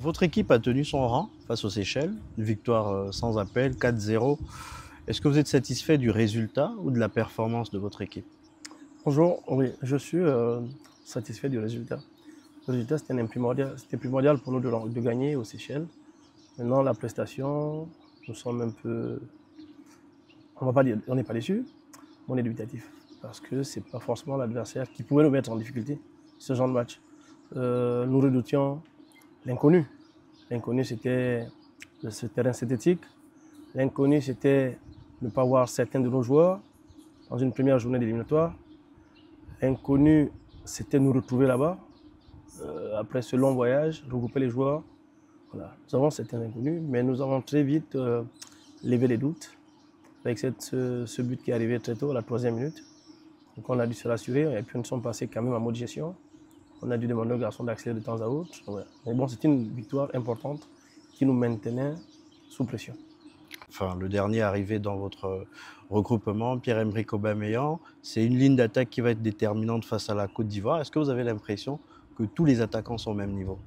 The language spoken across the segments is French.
Votre équipe a tenu son rang face aux Seychelles, une victoire sans appel, 4-0. Est-ce que vous êtes satisfait du résultat ou de la performance de votre équipe? Bonjour, oui, je suis satisfait du résultat. Le résultat, c'était primordial pour nous de gagner aux Seychelles. Maintenant, la prestation, nous sommes un peu, on va pas dire, on n'est pas déçus, on est dubitatif. Parce que ce n'est pas forcément l'adversaire qui pourrait nous mettre en difficulté, ce genre de match. Nous redoutions l'inconnu. L'inconnu, c'était ce terrain synthétique. L'inconnu, c'était ne pas voir certains de nos joueurs dans une première journée d'éliminatoire. L'inconnu, c'était nous retrouver là-bas, après ce long voyage, regrouper les joueurs. Voilà. Nous avons certains inconnus, mais nous avons très vite levé les doutes avec ce but qui est arrivé très tôt, à la 3e minute. Donc on a dû se rassurer, et puis nous sommes passés quand même en mode gestion. On a dû demander aux garçons d'accélérer de temps à autre. Ouais. Mais bon, c'était une victoire importante qui nous maintenait sous pression. Enfin, le dernier arrivé dans votre regroupement, Pierre-Emerick Aubameyang, c'est une ligne d'attaque qui va être déterminante face à la Côte d'Ivoire. Est-ce que vous avez l'impression que tous les attaquants sont au même niveau?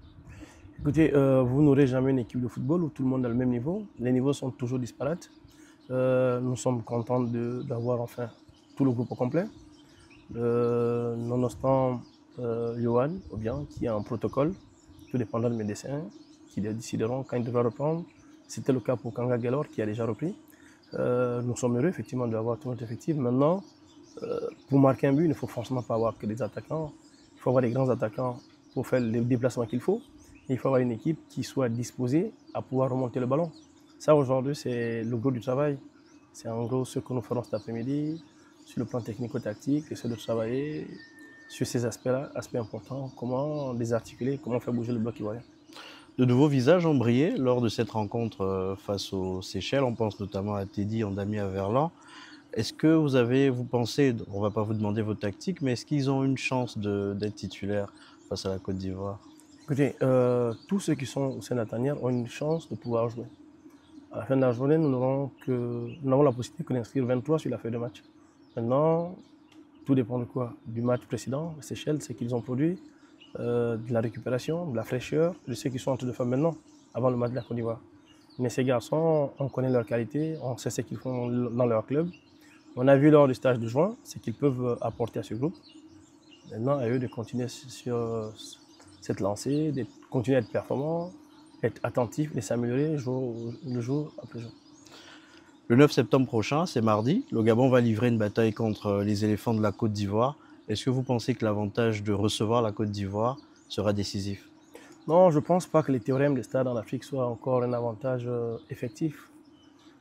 Écoutez, vous n'aurez jamais une équipe de football où tout le monde a le même niveau. Les niveaux sont toujours disparates. Nous sommes contents d'avoir enfin tout le groupe au complet. Nonobstant Johan, ou bien, qui est en protocole, tout dépendant de médecins, qui décideront quand ils devront reprendre. C'était le cas pour Kanga Gelor qui a déjà repris. Nous sommes heureux effectivement d'avoir tout notre effectif. Maintenant, pour marquer un but, il ne faut forcément pas avoir que des attaquants. Il faut avoir des grands attaquants pour faire les déplacements qu'il faut. Et il faut avoir une équipe qui soit disposée à pouvoir remonter le ballon. Ça aujourd'hui, c'est le gros du travail. C'est en gros ce que nous ferons cet après-midi sur le plan technico-tactique, essayer de travailler sur ces aspects-là, aspects importants, comment désarticuler, comment faire bouger le bloc ivoirien. De nouveaux visages ont brillé lors de cette rencontre face aux Seychelles. On pense notamment à Teddy, Andami, Averlan. Est-ce que vous pensez, on ne va pas vous demander vos tactiques, mais est-ce qu'ils ont une chance d'être titulaires face à la Côte d'Ivoire? Écoutez, tous ceux qui sont au sein de la tanière ont une chance de pouvoir jouer. À la fin de la journée, nous n'avons la possibilité d'inscrire 23 sur la feuille de match. Maintenant, tout dépend de quoi? Du match précédent, les Seychelles, c'est qu'ils ont produit, de la récupération, de la fraîcheur, de ceux qui sont en train de faire maintenant, avant le match de la Côte d'Ivoire. Mais ces garçons, on connaît leur qualité, on sait ce qu'ils font dans leur club. On a vu lors du stage de juin ce qu'ils peuvent apporter à ce groupe. Maintenant, à eux de continuer sur cette lancée, de continuer à être performants, être attentifs et s'améliorer le jour après jour. Le 9 septembre prochain, c'est mardi, le Gabon va livrer une bataille contre les éléphants de la Côte d'Ivoire. Est-ce que vous pensez que l'avantage de recevoir la Côte d'Ivoire sera décisif? Non, je ne pense pas que les théorèmes des stades en Afrique soient encore un avantage effectif.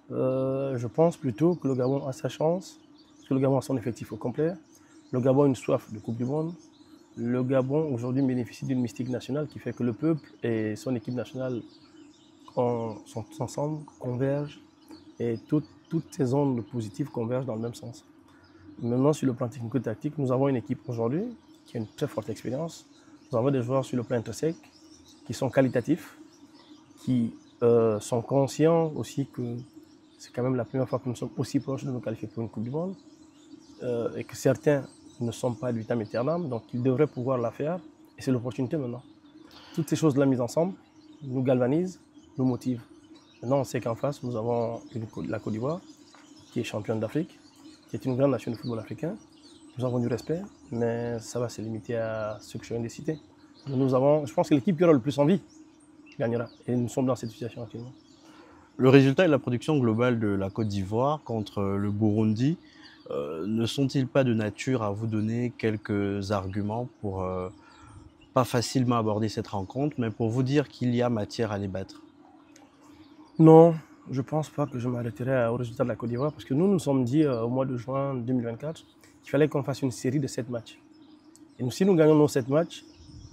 Je pense plutôt que le Gabon a sa chance, parce que le Gabon a son effectif au complet. Le Gabon a une soif de Coupe du Monde. Le Gabon aujourd'hui bénéficie d'une mystique nationale qui fait que le peuple et son équipe nationale sont ensemble, convergent, et toutes ces ondes positives convergent dans le même sens. Maintenant, sur le plan technico-tactique, nous avons une équipe aujourd'hui qui a une très forte expérience. Nous avons des joueurs sur le plan intrinsèque qui sont qualitatifs, qui sont conscients aussi que c'est quand même la première fois que nous sommes aussi proches de nous qualifier pour une Coupe du Monde, et que certains ne sont pas du vitam aeternam, donc ils devraient pouvoir la faire, et c'est l'opportunité maintenant. Toutes ces choses-là mises ensemble nous galvanisent, nous motivent. Maintenant, on sait qu'en face, nous avons la Côte d'Ivoire, qui est championne d'Afrique, qui est une grande nation de football africain. Nous avons du respect, mais ça va se limiter à ce que je viens de citer. Je pense que l'équipe qui aura le plus envie gagnera, et nous sommes dans cette situation actuellement. Le résultat et la production globale de la Côte d'Ivoire contre le Burundi ne sont-ils pas de nature à vous donner quelques arguments pour pas facilement aborder cette rencontre, mais pour vous dire qu'il y a matière à les battre? Non, je ne pense pas que je m'arrêterai au résultat de la Côte d'Ivoire, parce que nous nous sommes dit au mois de juin 2024 qu'il fallait qu'on fasse une série de 7 matchs. Et si nous gagnons nos 7 matchs,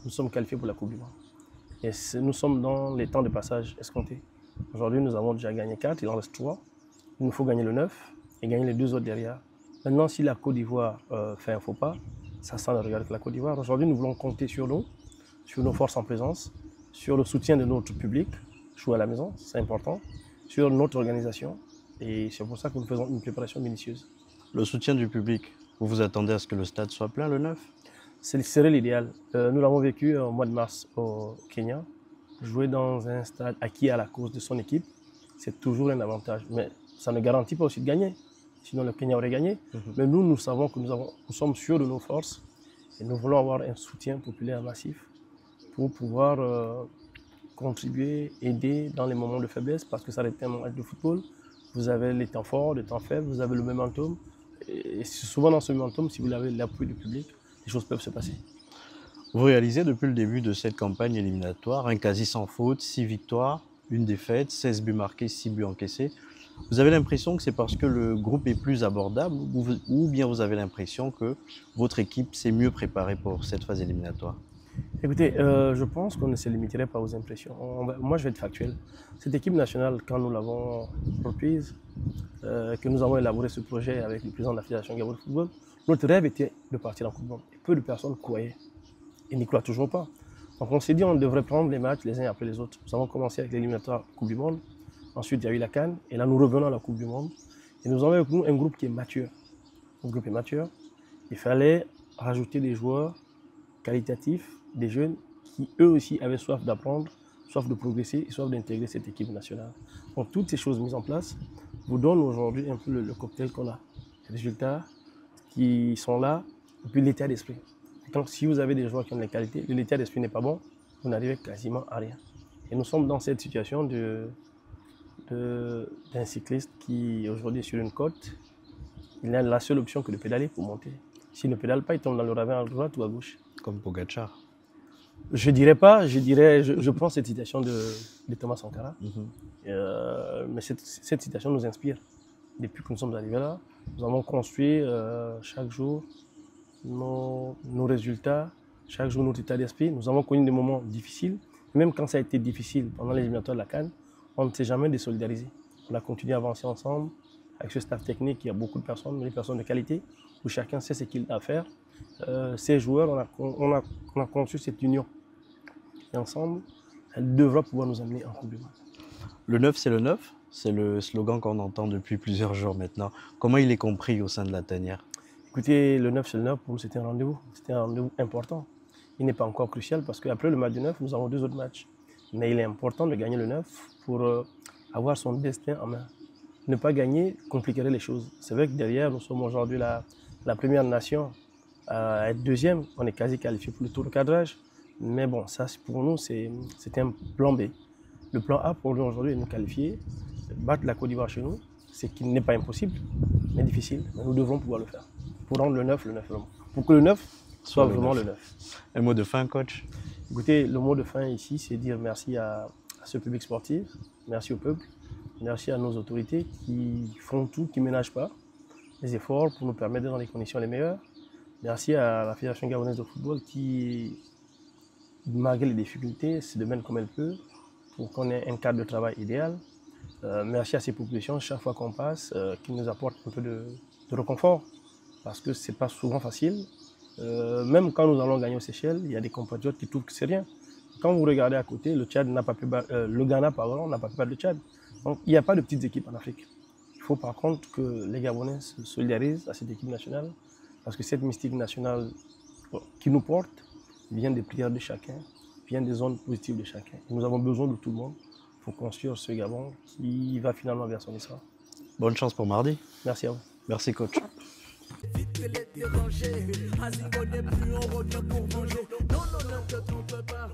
nous sommes qualifiés pour la Coupe du Monde. Et nous sommes dans les temps de passage escomptés. Aujourd'hui, nous avons déjà gagné 4, il en reste 3. Il nous faut gagner le 9 et gagner les 2 autres derrière. Maintenant, si la Côte d'Ivoire fait un faux pas, ça sent le regard de la Côte d'Ivoire. Aujourd'hui, nous voulons compter sur nous, sur nos forces en présence, sur le soutien de notre public, jouer à la maison, c'est important, sur notre organisation. Et c'est pour ça que nous faisons une préparation minutieuse. Le soutien du public, vous vous attendez à ce que le stade soit plein le 9? Ce serait l'idéal. Nous l'avons vécu au mois de mars au Kenya. Jouer dans un stade acquis à la cause de son équipe, c'est toujours un avantage. Mais ça ne garantit pas aussi de gagner. Sinon, le Kenya aurait gagné. Mais nous savons que nous sommes sûrs de nos forces et nous voulons avoir un soutien populaire massif pour pouvoir contribuer, aider dans les moments de faiblesse, parce que ça reste un match de football. Vous avez les temps forts, les temps faibles, vous avez le momentum. Et souvent dans ce momentum, si vous avez l'appui du public, les choses peuvent se passer. Vous réalisez depuis le début de cette campagne éliminatoire un quasi sans faute, 6 victoires, 1 défaite, 16 buts marqués, 6 buts encaissés. Vous avez l'impression que c'est parce que le groupe est plus abordable ou bien vous avez l'impression que votre équipe s'est mieux préparée pour cette phase éliminatoire? Écoutez, je pense qu'on ne se limiterait pas aux impressions. Moi, je vais être factuel. Cette équipe nationale, quand nous l'avons reprise, que nous avons élaboré ce projet avec le président de la Fédération Gabon de football, notre rêve était de partir en Coupe du Monde. Et peu de personnes croyaient. Et n'y croient toujours pas. Donc on s'est dit on devrait prendre les matchs les uns après les autres. Nous avons commencé avec l'éliminatoire Coupe du Monde. Ensuite, il y a eu la CAN. Et là, nous revenons à la Coupe du Monde. Et nous avons avec nous un groupe qui est mature. Le groupe est mature. Il fallait rajouter des joueurs qualitatifs, des jeunes qui eux aussi avaient soif d'apprendre, soif de progresser et soif d'intégrer cette équipe nationale. Donc toutes ces choses mises en place vous donnent aujourd'hui un peu le cocktail qu'on a. Les résultats qui sont là et puis l'état d'esprit. Donc si vous avez des joueurs qui ont les qualités, l'état d'esprit n'est pas bon, vous n'arrivez quasiment à rien. Et nous sommes dans cette situation d'un cycliste qui aujourd'hui est sur une côte, il n'a la seule option que de pédaler pour monter. S'il ne pédale pas, il tombe dans le ravin à droite ou à gauche. Comme Pogacar. Je dirais pas, je prends cette citation de Thomas Sankara. Mais cette citation nous inspire. Depuis que nous sommes arrivés là, nous avons construit chaque jour nos résultats, chaque jour notre état d'esprit. Nous avons connu des moments difficiles. Même quand ça a été difficile pendant les éliminatoires de la CAN, on ne s'est jamais désolidarisé. On a continué à avancer ensemble avec ce staff technique. Il y a beaucoup de personnes, des personnes de qualité, où chacun sait ce qu'il a à faire. Ces joueurs, on a conçu cette union. Et ensemble, elle devra pouvoir nous amener en Coupe du Monde. Le 9, c'est le 9. C'est le slogan qu'on entend depuis plusieurs jours maintenant. Comment il est compris au sein de la tanière? Écoutez, le 9, c'est le 9. Pour nous, c'était un rendez-vous. C'était un rendez-vous important. Il n'est pas encore crucial parce qu'après le match du 9, nous avons 2 autres matchs. Mais il est important de gagner le 9 pour avoir son destin en main. Ne pas gagner compliquerait les choses. C'est vrai que derrière, nous sommes aujourd'hui la première nation à être deuxième. On est quasi qualifié pour le tour de cadrage. Mais bon, ça pour nous, c'était un plan B. Le plan A pour nous aujourd'hui est de nous qualifier, battre la Côte d'Ivoire chez nous, ce qui n'est pas impossible, mais difficile. Mais nous devrons pouvoir le faire. Pour rendre le 9 vraiment. Pour que le 9 soit vraiment le 9. Un mot de fin, coach? Écoutez, le mot de fin ici, c'est dire merci à ce public sportif, merci au peuple, merci à nos autorités qui font tout, qui ne ménagent pas les efforts pour nous permettre d'être dans les conditions les meilleures. Merci à la Fédération gabonaise de football qui, malgré les difficultés, se démène comme elle peut pour qu'on ait un cadre de travail idéal. Merci à ces populations, chaque fois qu'on passe, qui nous apportent un peu de réconfort, parce que ce n'est pas souvent facile. Même quand nous allons gagner aux Seychelles, il y a des compatriotes qui trouvent que c'est rien. Quand vous regardez à côté, le Ghana n'a pas pu battre le Tchad. Donc il n'y a pas de petites équipes en Afrique. Il faut par contre que les Gabonais se solidarisent à cette équipe nationale, parce que cette mystique nationale qui nous porte vient des prières de chacun, vient des zones positives de chacun. Et nous avons besoin de tout le monde pour construire ce Gabon qui va finalement vers son histoire. Bonne chance pour mardi. Merci à vous. Merci, coach. Vite les déranger, à on n'est plus, on revient pour manger. Non, ne te trompe pas.